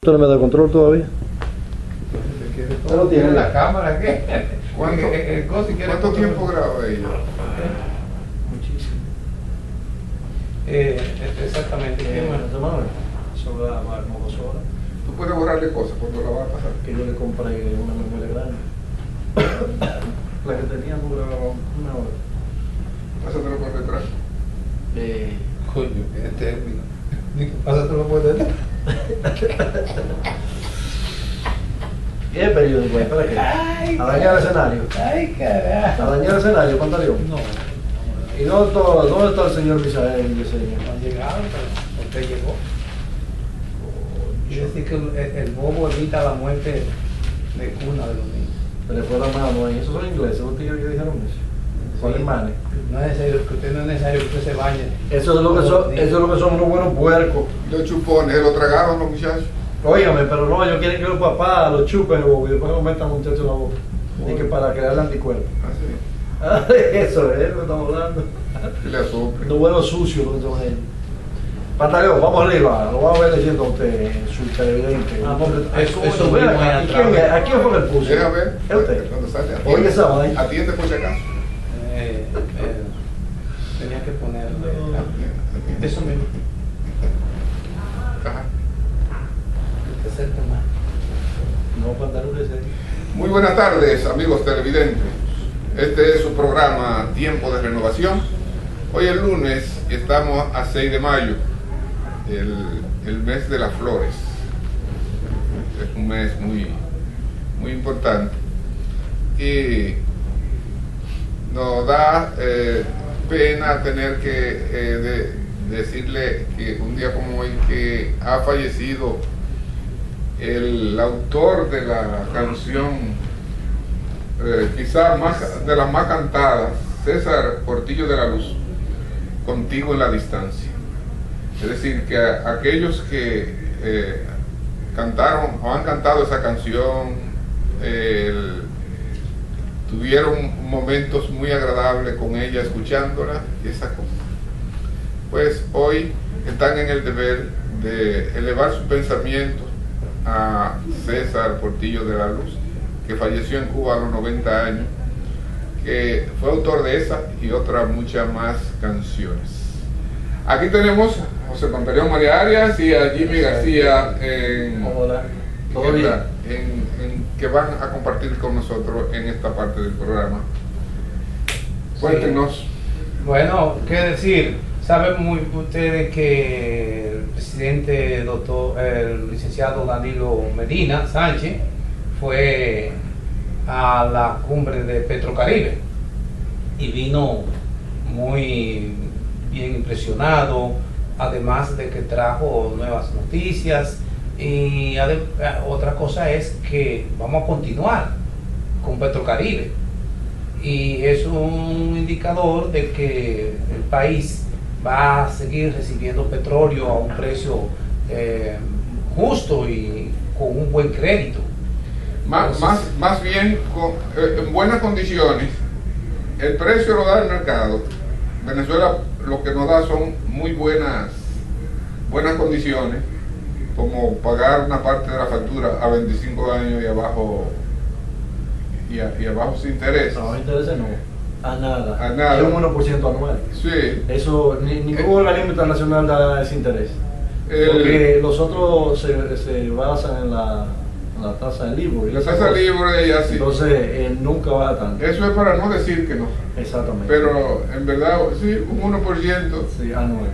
¿Usted no me da control todavía? ¿Usted no tiene la cámara? ¿Qué? ¿Cuánto tiempo graba ella? Muchísimo. Exactamente. Eso va como 2 horas. Tú puedes borrarle cosas cuando la vas a pasar. Que yo le compré una memoria grande. La que tenía no grababa 1 hora. Pásatelo por detrás. Coño, qué término. Pásatelo por detrás. ¿Qué periódico es? ¿Para qué? Ay, ¿A dañar el escenario? Ay, carajo. ¿A dañar el escenario, Pantaleón? No, ¿Y dónde está el señor Misael Diseño? no han llegado, pero usted llegó. Quiere decir que el bobo evita la muerte de cuna de los niños. Se le fue la mano ahí. ¿Esos son ingleses? ¿Los tigres que dijeron eso? ¿Son alemanes? No es necesario que usted no es necesario que usted se bañe. Eso es lo que son unos buenos puercos. Los chupones, ¿se lo tragaron los muchachos? Óigame, pero no, ellos quieren que los papás los chupen y después los metan muchachos en la boca. Y que para crear anticuerpos. Así. Eso es lo que estamos hablando. Que le asopre. Los buenos sucios lo que son ellos. Pantaleón, vamos arriba, lo vamos a ver leyendo a usted en su televidente. Eso mismo es atrás. ¿A quién fue que el puso? Deja ver. ¿Es usted? Cuando sale, Oye, esa vaina. atiende por si acaso. Tenía que ponerle eso mismo. Ajá. Que acerque más. No, Pantaleón, ese. Muy buenas tardes, amigos televidentes. Este es su programa Tiempo de Renovación. Hoy es lunes y estamos a 6 de mayo, el mes de las flores. Es un mes muy importante. Y nos da pena tener que decirle que un día como hoy que ha fallecido el autor de la canción quizás más de las más cantadas, César Portillo de la Luz, Contigo en la Distancia. Es decir, que aquellos que cantaron o han cantado esa canción tuvieron momentos muy agradables con ella escuchándola y esas cosas. Pues hoy están en el deber de elevar su pensamiento a César Portillo de la Luz, que falleció en Cuba a los 90 años, que fue autor de esa y otras muchas más canciones. Aquí tenemos a José Pantaleón María Arias y a Jimmy García Hola, ¿todo bien? Que van a compartir con nosotros en esta parte del programa. Cuéntenos. Sí. Bueno, qué decir, saben muy ustedes que el presidente, el licenciado Danilo Medina Sánchez, fue a la cumbre de Petrocaribe y vino muy bien impresionado, además de que trajo nuevas noticias. Y otra cosa es que vamos a continuar con Petrocaribe y es un indicador de que el país va a seguir recibiendo petróleo a un precio justo y con un buen crédito. Más bien en buenas condiciones. El precio lo da el mercado. Venezuela lo que nos da son muy buenas condiciones, como pagar una parte de la factura a 25 años y abajo sin interés. No, intereses no. A nada. A nada. Es un 1% anual. Sí. Eso, ningún organismo internacional da ese interés. Porque los otros se basan en la tasa de LIBOR. La tasa libre y así. Entonces, nunca va tanto. Eso es para no decir que no. Exactamente. Pero en verdad, sí, un 1%. Sí, anual.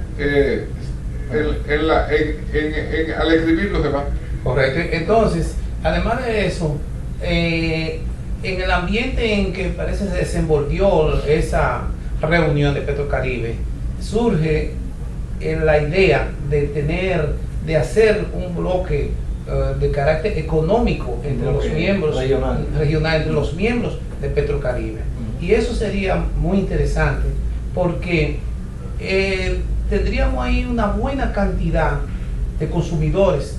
Al escribir los demás. Correcto. Entonces, además de eso, en el ambiente en que parece se desenvolvió esa reunión de Petrocaribe, surge la idea de hacer un bloque de carácter económico entre los miembros regional entre los miembros de Petrocaribe. Y eso sería muy interesante porque tendríamos ahí una buena cantidad de consumidores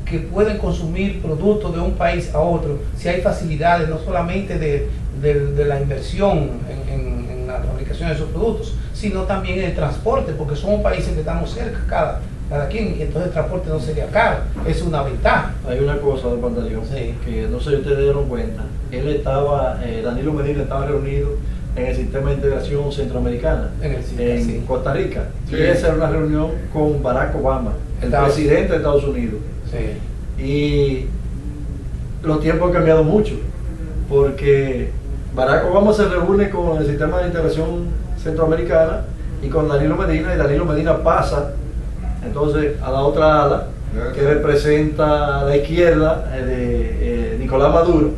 que pueden consumir productos de un país a otro si hay facilidades no solamente de la inversión en la fabricación de esos productos, sino también en el transporte, porque somos países que estamos cerca cada quien, y entonces el transporte no sería caro. Es una ventaja. Hay una cosa de Pantaleón, Sí. que no sé si ustedes dieron cuenta. Él estaba, Danilo Medina estaba reunido en el Sistema de Integración Centroamericana, en sí. Costa Rica. Sí. Y esa era una reunión con Barack Obama, el presidente de Estados Unidos. Sí. Y los tiempos han cambiado mucho, porque Barack Obama se reúne con el Sistema de Integración Centroamericana y con Danilo Medina, y Danilo Medina pasa entonces a la otra ala, que representa a la izquierda de Nicolás Maduro,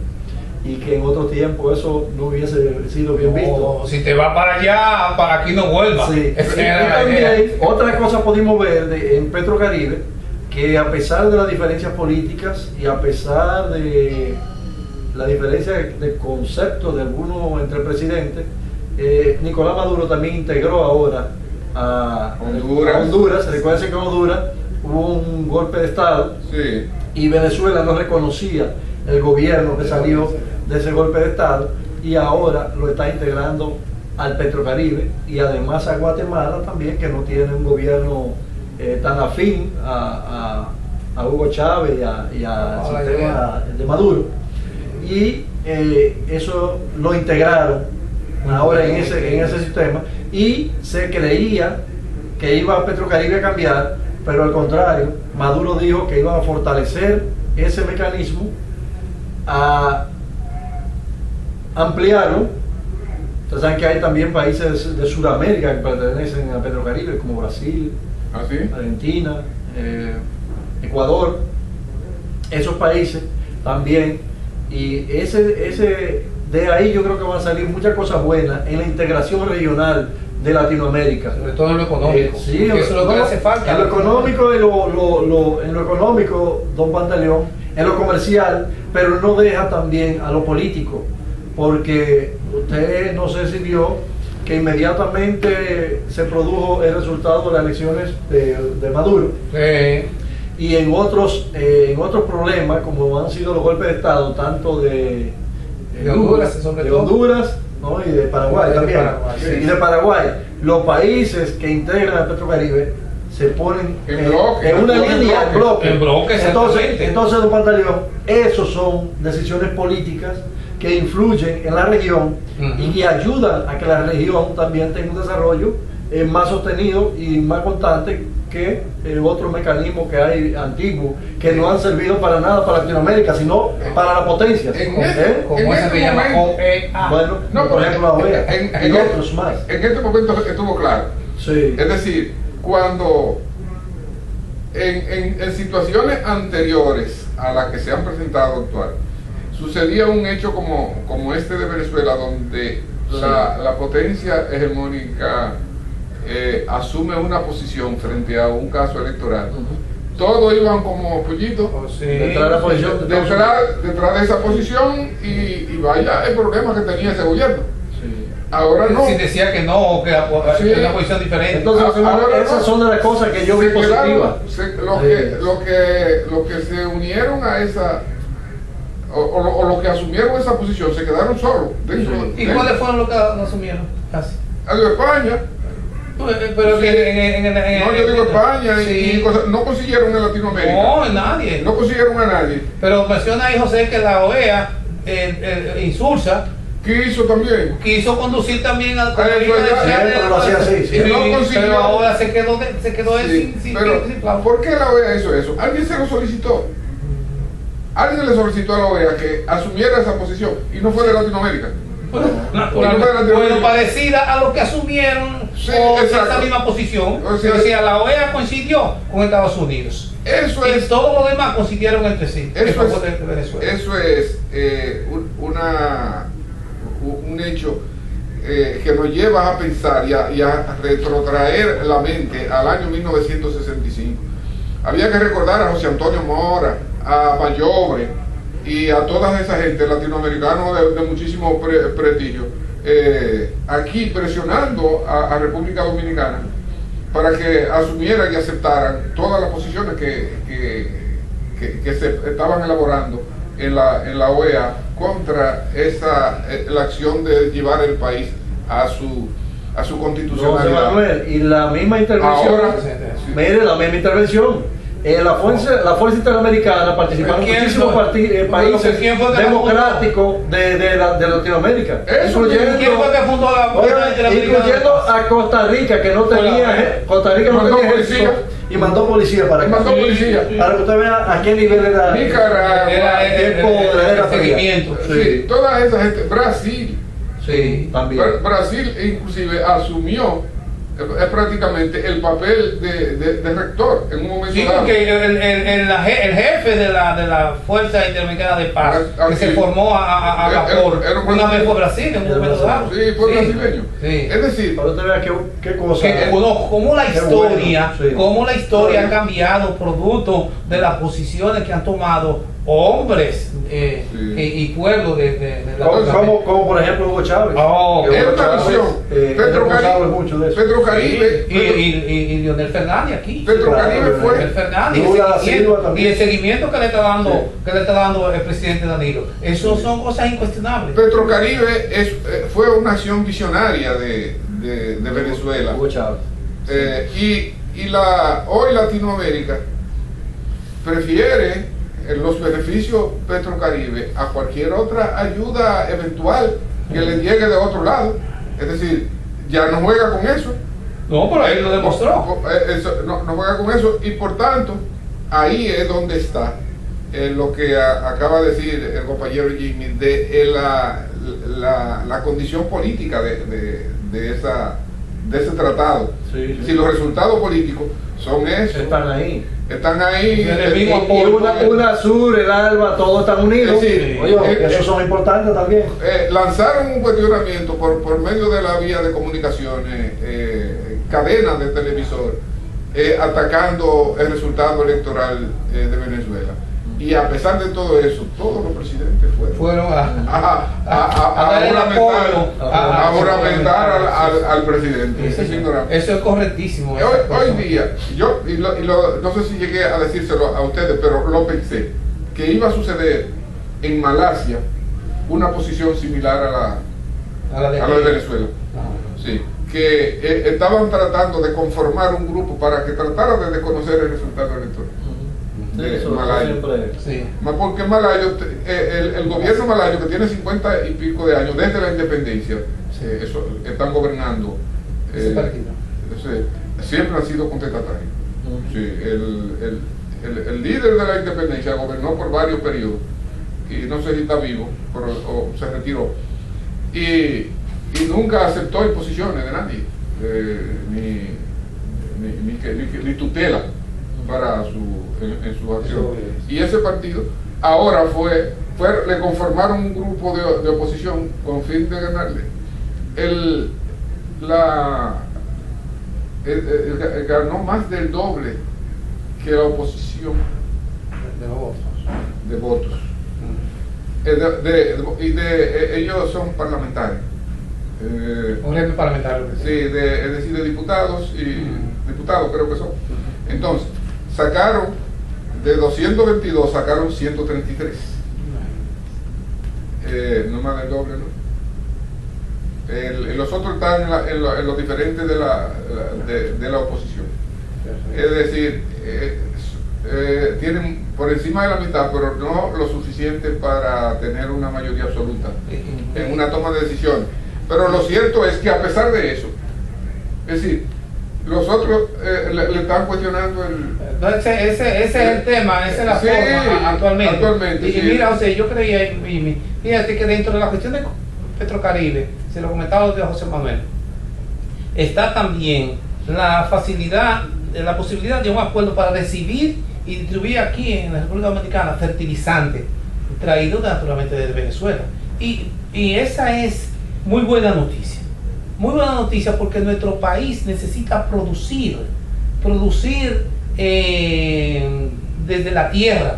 y que en otro tiempo eso no hubiese sido bien visto. No, si te vas para allá, para aquí no vuelvas. Sí. Esa Y era la también idea. otra cosa pudimos ver en Petrocaribe, que a pesar de las diferencias políticas y a pesar de la diferencia de conceptos de algunos entre presidentes, Nicolás Maduro también integró ahora a Honduras. Recuerden que en Honduras hubo un golpe de Estado, Sí. y Venezuela no reconocía el gobierno que salió de ese golpe de Estado, y ahora lo está integrando al Petrocaribe, y además a Guatemala también, que no tiene un gobierno tan afín a Hugo Chávez y al sistema de Maduro. Y eso lo integraron ahora en ese sistema, y se creía que iba a Petrocaribe a cambiar, pero al contrario, Maduro dijo que iba a fortalecer ese mecanismo, a ampliarlo. Ustedes saben que hay también países de Sudamérica que pertenecen a Petrocaribe, como Brasil, ¿Ah, sí? Argentina, Ecuador, esos países también, y de ahí yo creo que van a salir muchas cosas buenas en la integración regional de Latinoamérica. Sobre todo en lo económico. Sí, eso es lo que hace falta. En lo económico, en lo económico, don Pantaleón, en lo comercial, pero no deja también a lo político, porque usted no sé si vio que inmediatamente se produjo el resultado de las elecciones de Maduro. Y en otros problemas, como han sido los golpes de Estado, tanto de Honduras, sobre todo. Honduras, ¿no? Y de Paraguay De también. Paraguay, sí. Y de Paraguay, los países que integran a Petrocaribe se ponen En bloque, en una en línea, en bloque. En bloque, exactamente. Entonces, don Pantaleón, esos son decisiones políticas que influyen en la región y que ayudan a que la región también tenga un desarrollo más sostenido y más constante que otros mecanismos que hay antiguos, que no han servido para nada para Latinoamérica, sino para las potencias. Como esa que llama OEA. Bueno, No, por ejemplo la OEA y otros más. En este momento estuvo claro. Sí. Es decir, cuando en situaciones anteriores a las que se han presentado actual, sucedía un hecho como este de Venezuela, donde la potencia hegemónica asume una posición frente a un caso electoral. Todos iban como pollitos detrás de esa posición, y vaya el problema que tenía ese gobierno. Ahora no. Si decía que no, que era una posición diferente. Entonces, esas son de las cosas que yo vi positivas. Los que se unieron a esa, o los que asumieron esa posición, se quedaron solos. ¿Y cuáles fueron los que no asumieron? Casi. España. Pero Sí. No, yo digo España, sí. y cosas, no consiguieron en Latinoamérica. No, nadie. No consiguieron a nadie. Pero menciona ahí José que la OEA, Insulsa, Quiso también. quiso conducir también al pero lo hacía así, sí. No consiguió. pero ahora se quedó él Sí, sin pero ¿por qué la OEA hizo eso? Alguien se lo solicitó. Alguien le solicitó a la OEA que asumiera esa posición, y no fue de Latinoamérica. Bueno, parecida a lo que asumieron Sí, con exacto. esa misma posición. O sea, Pero si la OEA coincidió con Estados Unidos. Eso Y es. todos los demás coincidieron entre sí. en favor de Venezuela. Eso es un hecho que nos lleva a pensar y a retrotraer la mente al año 1965. Había que recordar a José Antonio Mora, a Mayobre y a toda esa gente latinoamericana de muchísimo prestigio, aquí presionando a República Dominicana para que asumieran y aceptaran todas las posiciones que se estaban elaborando en la OEA contra la acción de llevar el país a a su José constitucionalidad. Manuel, y la misma intervención, Ahora, mire, la misma intervención. La fuerza interamericana participaron ¿Quién muchísimos fue? países ¿Quién fue que la democráticos de Latinoamérica, Eso, ¿Quién fue que fundó la oiga, Fuerza Interamericana? incluyendo a Costa Rica, que no tenía, Costa Rica no Mandó tenía policía. ejército, y mandó policía para acá. Mandó policía. Para que usted vea a qué nivel era Nicaragua, era el seguimiento. sí, toda esa gente, Brasil, Sí, también. Brasil inclusive asumió prácticamente el papel de rector en un momento Sí, dado. porque el jefe de la Fuerza Interamericana de Paz, que se formó a vapor, era un una vez fue brasileño. Brasil en un momento dado. Sí, fue brasileño. Sí. Es decir, Para usted vea qué cosa. Cómo la Qué historia, bueno, sí. cómo la historia ha cambiado producto de las posiciones que han tomado hombres y pueblos de la Como por ejemplo Hugo Chávez. Oh, Que es Hugo una Chávez, visión. es responsable mucho de eso. Petrocaribe, y Leonel Fernández aquí. Petrocaribe Claro, fue Leonel Fernández, Lula da y el Silva seguimiento- también. y el seguimiento que le está dando, Sí. que le está dando el presidente Danilo. Eso son cosas incuestionables. Petrocaribe fue una acción visionaria de Venezuela. Hugo Chávez. Hoy Latinoamérica prefiere los beneficios Petrocaribe a cualquier otra ayuda eventual que le llegue de otro lado. Es decir, ya no juega con eso. No, pero él lo demostró. No juega con eso y por tanto ahí es donde está lo que acaba de decir el compañero Jimmy de la condición política de ese tratado. Sí, sí. Si los resultados políticos son esos, Están ahí. están ahí. El mismo Y apoyo. una sur, el ALBA, todos están unidos. Sí. Oye, esos son importantes también. Lanzaron un cuestionamiento por medio de la vía de comunicaciones, cadenas de televisor, atacando el resultado electoral de Venezuela. Y a pesar de todo eso, todos los presidentes fueron a dar el juramentar, apoyo a juramentar al presidente. Ese es ignorante. Eso es correctísimo. Hoy día, no sé si llegué a decírselo a ustedes, pero lo pensé, que iba a suceder en Malasia una posición similar a la de Venezuela. Sí, que estaban tratando de conformar un grupo para que tratara de desconocer el resultado electoral. Eso Malayo. siempre. Sí. Porque Malayo, el gobierno malayo, que tiene 50 y pico de años desde la independencia, están gobernando. Ese partido. Siempre han sido contestatarios. Sí, el líder de la independencia gobernó por varios periodos y no sé si está vivo o se retiró y nunca aceptó imposiciones de nadie, ni tutela para en su acción. Y ese partido ahora le conformaron un grupo de oposición con fin de ganarle. Ganó más del doble que la oposición de votos. Ellos son parlamentarios. Un jefe parlamentario. Sí, es decir, de diputados y diputados creo que son. Entonces, de 222 sacaron 133. No más del doble, ¿no? Los otros están en los diferentes de la oposición. Es decir, tienen por encima de la mitad, pero no lo suficiente para tener una mayoría absoluta en una toma de decisiones. Pero lo cierto es que a pesar de eso, es decir, los otros le están cuestionando Ese es el tema, esa es la forma actualmente. Y sí. mira, o sea, yo creía, fíjate que dentro de la cuestión de Petrocaribe, se lo comentaba de José Manuel, está también la posibilidad de un acuerdo para recibir y distribuir aquí en la República Dominicana fertilizantes traídos naturalmente desde Venezuela. Y esa es muy buena noticia. Muy buena noticia porque nuestro país necesita producir desde la tierra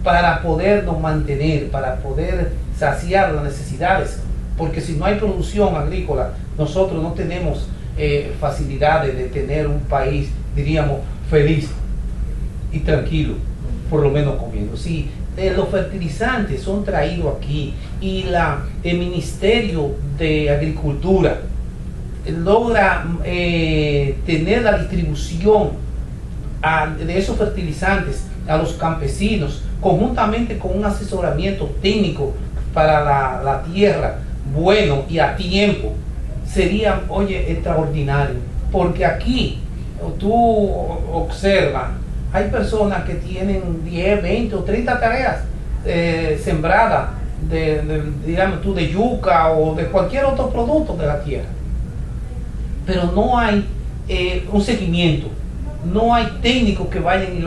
para podernos mantener, para poder saciar las necesidades, porque si no hay producción agrícola, nosotros no tenemos facilidades de tener un país, diríamos, feliz y tranquilo, por lo menos comiendo. Si los fertilizantes son traídos aquí y el Ministerio de Agricultura logra tener la distribución de esos fertilizantes a los campesinos, conjuntamente con un asesoramiento técnico para la tierra, bueno y a tiempo, sería, oye, extraordinario. Porque aquí tú observas, hay personas que tienen 10, 20 o 30 tareas sembradas digamos tú, de yuca o de cualquier otro producto de la tierra, pero no hay un seguimiento, no hay técnicos que vayan y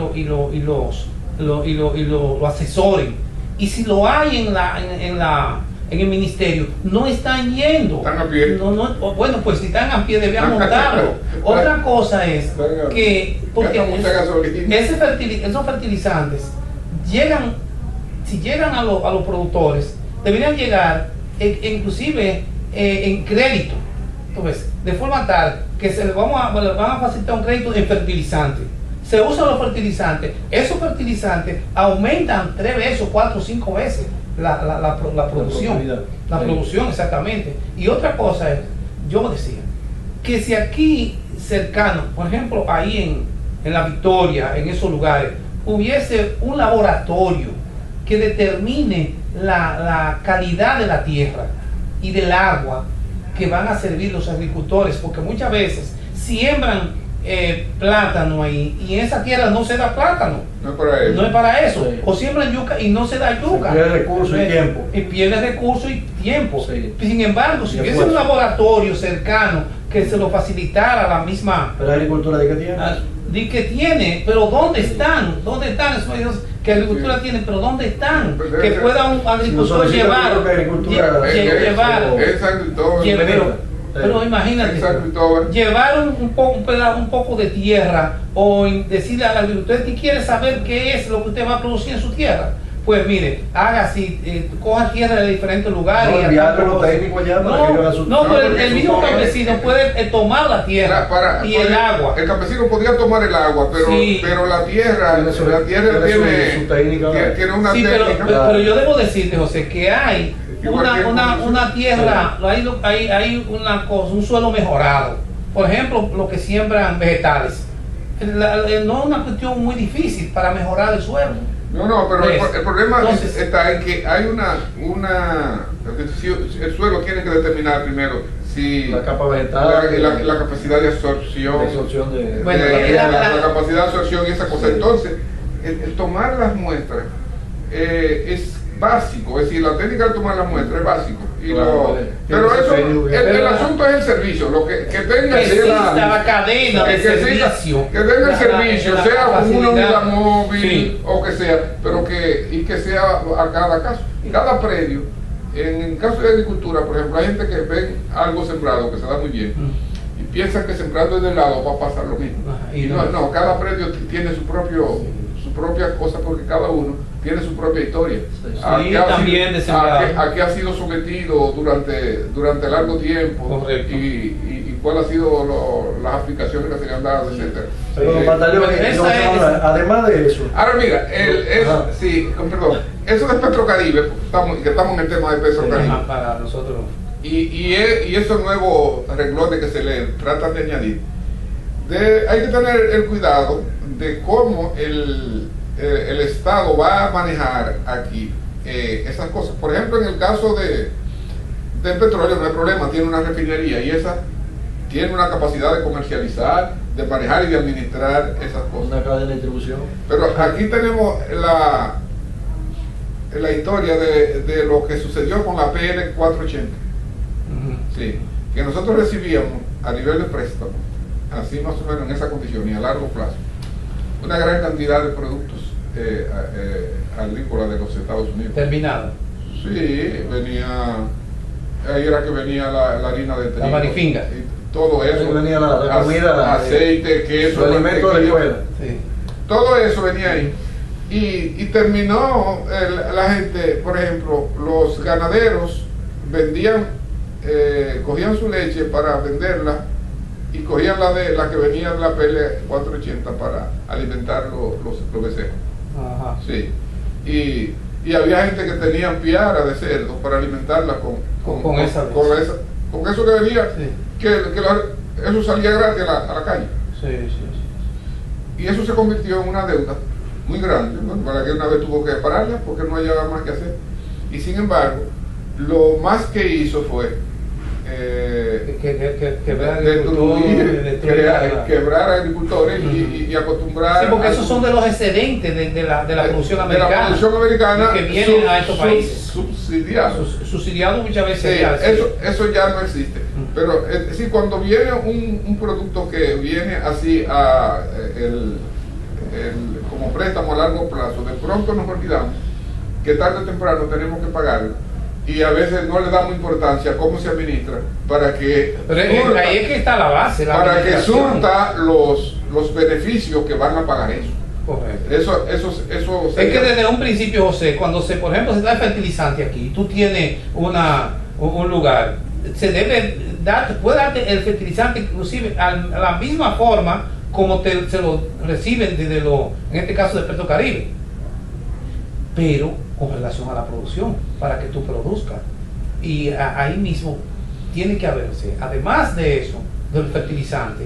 lo asesoren, y si lo hay en el ministerio, no están yendo. Están a pie. Bueno, pues si están a pie debían montarlo. Otra cosa es que, porque esos fertilizantes llegan, si llegan a los productores, deberían llegar inclusive en crédito, entonces, de forma tal que se les van a facilitar un crédito en fertilizante. Se usan los fertilizantes, esos fertilizantes aumentan 3 veces, 4 o 5 veces la producción. La producción, exactamente. Y otra cosa es, yo decía, que si aquí cercano, por ejemplo, ahí en La Victoria, en esos lugares, hubiese un laboratorio que determine la calidad de la tierra y del agua que van a servir los agricultores, porque muchas veces siembran plátano ahí y en esa tierra no se da plátano. No es para eso. No es para eso. Sí. O siembran yuca y no se da yuca. Se pierde recursos y tiempo. Y pierde recursos y tiempo. Sí. Sin embargo, si Y hubiese un esfuerzo. laboratorio cercano que se lo facilitara la misma... Pero la agricultura de qué tiene. Di que tiene, pero ¿dónde están? ¿Dónde están esos medios que agricultura tiene? Pero ¿dónde están? Pues Que pueda un agricultor llevar. Llevar. Es San Cristóbal. Pero imagínate, En San Cristóbal. llevar un poco de tierra o decirle al agricultor, ¿usted quiere saber qué es lo que usted va a producir en su tierra? Pues mire, haga así, coja tierra de diferentes lugares. No, y enviarle ataque los cosas. técnicos allá para que hagan su... No, pero porque el mismo supone- campesino puede tomar la tierra y el agua. El campesino podía tomar el agua, pero, Sí. pero la tierra Tiene su- tiene tiene su técnica, tiene una Sí, técnica. pero yo debo decirte, José, que hay una tierra, hay una cosa, un suelo mejorado. Por ejemplo, lo que siembran vegetales. No es una cuestión muy difícil para mejorar el suelo. No, pero el problema Entonces, está en que hay el suelo tiene que determinar primero si La capa vegetal. la capacidad de absorción, de absorción de... Bueno, la capacidad de absorción y esa cosa. Sí. Entonces, el tomar las muestras es básico, es decir, la técnica de tomar las muestras es básico. Claro, Pero tiene eso, su el asunto es el servicio, lo que tenga que exista la cadena de servicio. que tenga el servicio, sea una facilidad. unidad móvil Sí. o que sea, pero que sea a cada caso. Cada predio, en el caso de agricultura, por ejemplo, hay gente que ve algo sembrado que se da muy bien y piensa que sembrando en el lado va a pasar lo mismo. Ajá, Y no, cada predio tiene su propia cosa, porque cada uno tiene su propia historia. Sí. A Sí, qué ha también sido- de sembrado. a qué ha sido sometido durante largo tiempo. Correcto. Y cuáles han sido las aplicaciones que se le han dado, etcétera. Pero, Pantaleón, esa es- además de eso, Ahora mira, Ajá. perdón, eso de Petrocaribe, que estamos en el tema de Petrocaribe, Ajá, para nosotros. y esos nuevos renglones que se le tratan de añadir, hay que tener el cuidado de cómo el Estado va a manejar aquí esas cosas. Por ejemplo, en el caso del petróleo no hay problema, tiene una refinería y esa tiene una capacidad de comercializar, de manejar y de administrar esas cosas. una cadena de distribución. Pero aquí tenemos la historia de lo que sucedió con la PL 480. Sí, que nosotros recibíamos a nivel de préstamo, así más o menos en esa condición y a largo plazo, una gran cantidad de productos agrícolas de los Estados Unidos. Terminado. Sí, ahí era que venía la harina de trigo. marifinga. Y todo eso. Ahí venía la comida, aceite, queso, su alimento de la mantequilla. escuela. Sí. Todo eso venía ahí. Y terminó la gente, por ejemplo, los ganaderos vendían, cogían su leche para venderla y cogían la que venía de la PL 480 para alimentar los becerros. Ajá. Sí. Y había gente que tenía piara de cerdo para alimentarla con Con eso que venía, Sí. eso salía gratis a la calle. Sí, sí, sí. Y eso se convirtió en una deuda muy grande, ¿no? Para que una vez tuvo que pararla porque no había más que hacer. Y sin embargo, lo más que hizo fue quebrar agricultores y acostumbrar. Sí, porque esos son de los excedentes de la producción americana. De la producción americana que vienen a estos países. Subsidiados. Subsidiados muchas veces. Sí, eso ya no existe. Pero es decir, cuando viene un producto que viene así como préstamo a largo plazo, de pronto nos olvidamos que tarde o temprano tenemos que pagarlo. Y a veces no le damos importancia a cómo se administra para que surta, ahí es que está la base, para que surta los beneficios que van a pagar eso. Correcto. Eso es que desde un principio, José, cuando por ejemplo se da el fertilizante aquí, tú tienes un lugar, se debe dar, puede darte el fertilizante inclusive a la misma forma como se lo reciben desde en este caso de Petrocaribe, pero con relación a la producción, para que tú produzcas. Y ahí mismo tiene que haberse, además de eso, del fertilizante,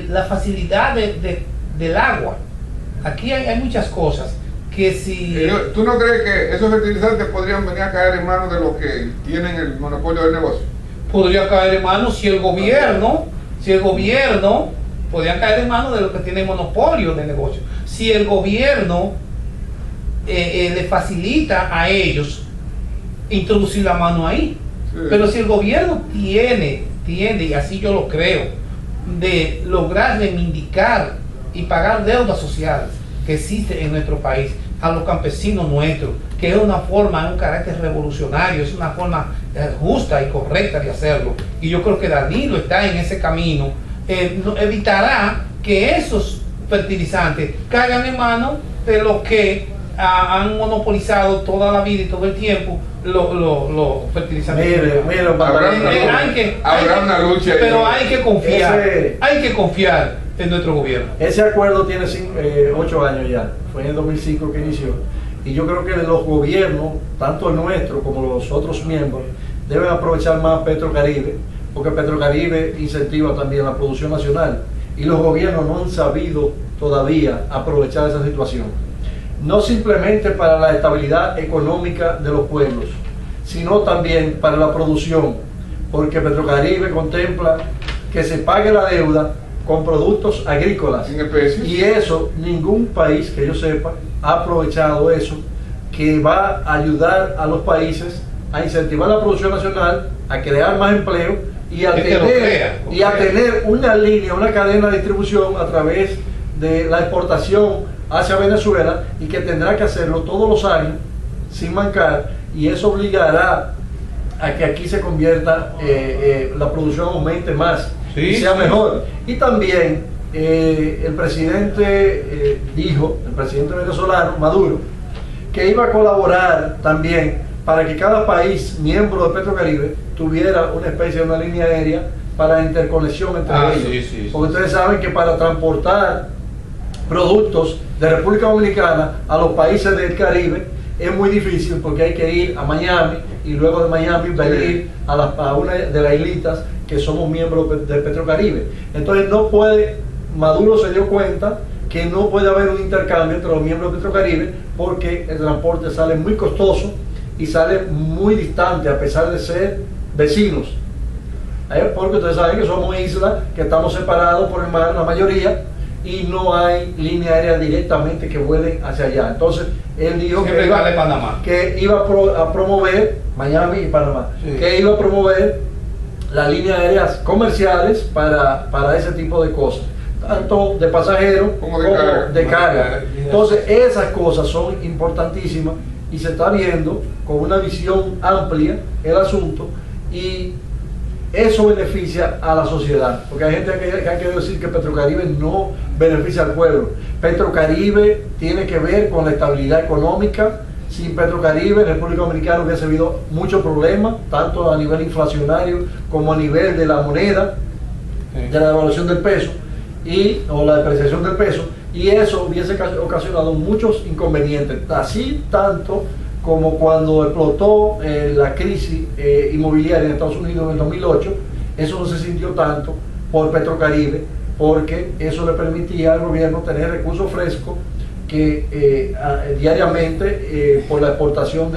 la facilidad del agua. Aquí hay muchas cosas que si... ¿Tú no crees que esos fertilizantes podrían venir a caer en manos de los que tienen el monopolio del negocio? Podría caer en manos si el gobierno, podrían caer en manos de los que tienen monopolio del negocio. Si el gobierno le facilita a ellos introducir la mano ahí. Sí. Pero si el gobierno tiene, y así yo lo creo, de lograr reivindicar y pagar deudas sociales que existen en nuestro país a los campesinos nuestros, que es una forma, un carácter revolucionario, es una forma justa y correcta de hacerlo, y yo creo que Danilo está en ese camino, evitará que esos fertilizantes caigan en manos de los que han monopolizado toda la vida y todo el tiempo los fertilizantes. Habrá una lucha. Pero hay que confiar en nuestro gobierno. Ese acuerdo tiene 8 años ya, fue en el 2005 que inició, y yo creo que los gobiernos, tanto el nuestro como los otros miembros, deben aprovechar más Petrocaribe, porque Petrocaribe incentiva también la producción nacional, y los gobiernos no han sabido todavía aprovechar esa situación. No simplemente para la estabilidad económica de los pueblos, sino también para la producción, porque Petrocaribe contempla que se pague la deuda con productos agrícolas, y eso ningún país que yo sepa ha aprovechado eso, que va a ayudar a los países a incentivar la producción nacional, a crear más empleo y a tener una línea, una cadena de distribución a través de la exportación hacia Venezuela, y que tendrá que hacerlo todos los años sin mancar, y eso obligará a que aquí se convierta, la producción aumente más y sea mejor. Y también el presidente el presidente venezolano Maduro, que iba a colaborar también para que cada país miembro de Petrocaribe tuviera una especie de una línea aérea para interconexión entre ellos. Porque ustedes saben que para transportar productos de República Dominicana a los países del Caribe es muy difícil, porque hay que ir a Miami y luego de Miami venir a una de las islitas que somos miembros de Petrocaribe. Entonces Maduro se dio cuenta que no puede haber un intercambio entre los miembros de Petrocaribe, porque el transporte sale muy costoso y sale muy distante a pesar de ser vecinos. Porque ustedes saben que somos islas, que estamos separados por el mar, la mayoría, y no hay línea aérea directamente que vuelen hacia allá. Entonces él dijo que iba a promover Miami y Panamá, que iba a promover las líneas aéreas comerciales para ese tipo de cosas, tanto de pasajeros como de carga. Entonces esas cosas son importantísimas, y se está viendo con una visión amplia el asunto, y eso beneficia a la sociedad, porque hay gente que ha querido decir que Petrocaribe no beneficia al pueblo. Petrocaribe tiene que ver con la estabilidad económica. Sin Petrocaribe, en República Dominicana hubiese habido muchos problemas, tanto a nivel inflacionario como a nivel de la moneda, de la devaluación del peso o la depreciación del peso, y eso hubiese ocasionado muchos inconvenientes, así tanto como cuando explotó la crisis inmobiliaria en Estados Unidos en el 2008, eso no se sintió tanto por Petrocaribe, porque eso le permitía al gobierno tener recursos frescos que diariamente por la importación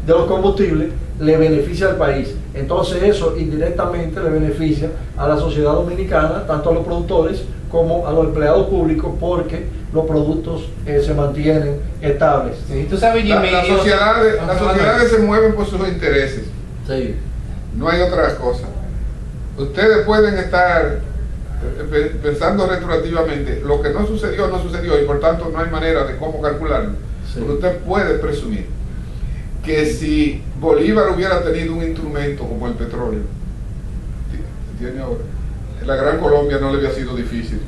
de los combustibles le beneficia al país. Entonces eso indirectamente le beneficia a la sociedad dominicana, tanto a los productores como a los empleados públicos, porque los productos se mantienen estables. Sí, tú sabes, Jimmy, las sociedades se mueven por sus intereses. Sí. No hay otra cosa. Ustedes pueden estar pensando retroactivamente, lo que no sucedió, no sucedió, y por tanto no hay manera de cómo calcularlo. Sí. Pero usted puede presumir que si Bolívar hubiera tenido un instrumento como el petróleo, tiene ahora, en la Gran Colombia no le había sido difícil.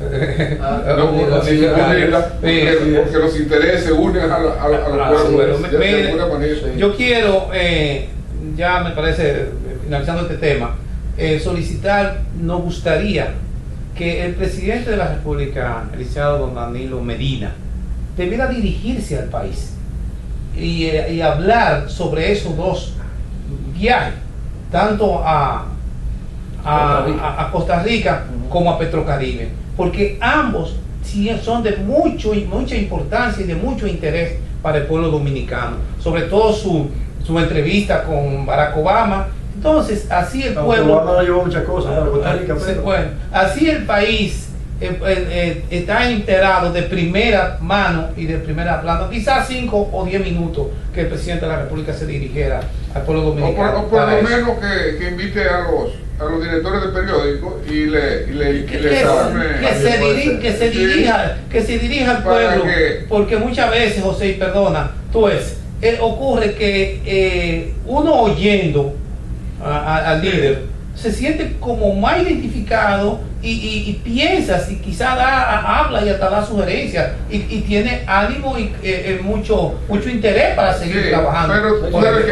Porque los intereses unen a los pueblos de alguna manera. Yo quiero, ya me parece, finalizando este tema, solicitar, nos gustaría que el presidente de la República, el licenciado don Danilo Medina, debiera dirigirse al país y hablar sobre esos dos viajes, tanto a Costa Rica como a Petrocaribe, porque ambos son de mucha importancia y de mucho interés para el pueblo dominicano, sobre todo su entrevista con Barack Obama. Entonces, así el pueblo... Obama no llevó muchas cosas para Costa Rica, pero... Bueno, así el país está enterado de primera mano y de primera plana, quizás 5 o 10 minutos que el presidente de la República se dirigiera al pueblo dominicano. O por lo menos que invite a los directores de periódicos que se dirija al pueblo, porque muchas veces, José, y perdona, tú ves, ocurre que uno oyendo al líder se siente como más identificado y piensa, si quizá habla y hasta da sugerencias y tiene ánimo y mucho interés para seguir trabajando. Pero tú sabes que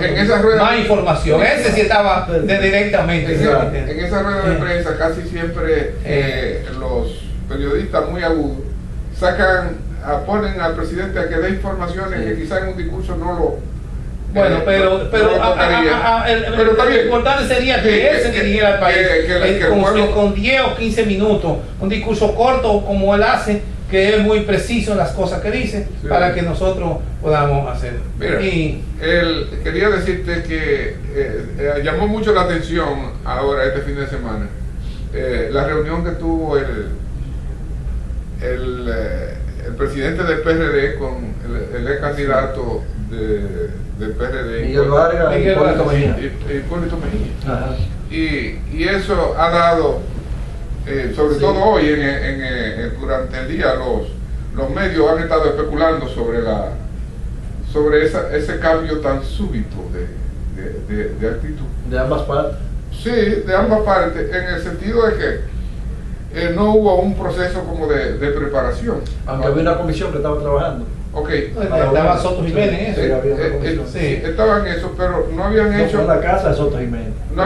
en esa rueda más información, ese sí estaba directamente. En esa rueda de prensa casi siempre los periodistas muy agudos ponen al presidente a que dé informaciones que quizá en un discurso no lo... Bueno, pero lo importante sería que él se dirigiera al país con 10 o 15 minutos, un discurso corto como él hace, que es muy preciso en las cosas que dice, para que nosotros podamos hacer. Mira, quería decirte que llamó mucho la atención ahora este fin de semana la reunión que tuvo el presidente del PRD con el ex candidato del PRD, Miguel Vargas, Hipólito Mejía. Hipólito Mejía. Ajá. Y eso ha dado, sobre todo hoy, durante el día, los medios han estado especulando sobre ese cambio tan súbito de actitud. De ambas partes. Sí, de ambas partes, en el sentido de que no hubo un proceso como de preparación. Aunque había una comisión que estaba trabajando. Ok. Estaba Soto Jiménez, estaban eso, pero no habían hecho... en la casa de Soto Jiménez. No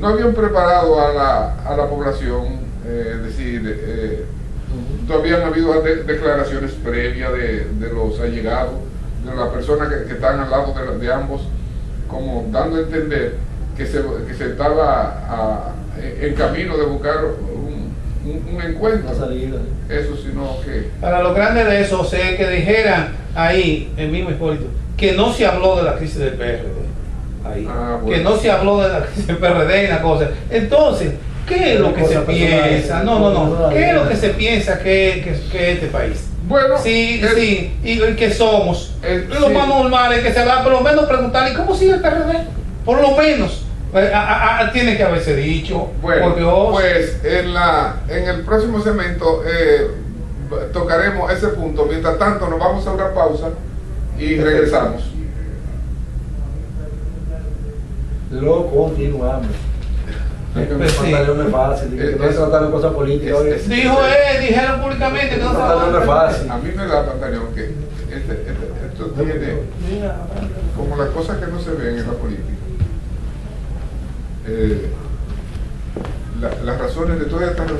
habían preparado a la población, no habían habido declaraciones previas de los allegados, de las personas que están al lado de ambos, como dando a entender que se estaba en camino de buscar un encuentro. Eso, sino que... Para lo grande de eso, sé que dijeran ahí, el mismo Hipólito, que no se habló de la crisis del PRD. Ahí. Bueno. Que no se habló de la crisis del PRD y la cosa. Entonces, ¿qué es lo que se piensa? ¿Qué es lo que se piensa que este país? Bueno, sí, y que somos. Lo más normal es que se haga, por lo menos preguntarle, ¿cómo sigue el PRD? Por lo menos. Tiene que haberse dicho. Bueno, pues en el próximo segmento tocaremos ese punto. Mientras tanto, nos vamos a una pausa y regresamos. Lo continuamos. Pantaleón es fácil, que no se trata de cosas políticas. Dijeron públicamente que no se trata de fácil. A mí me da Pantaleón que esto tiene como las cosas que no se ven en la política. Las razones de todas estas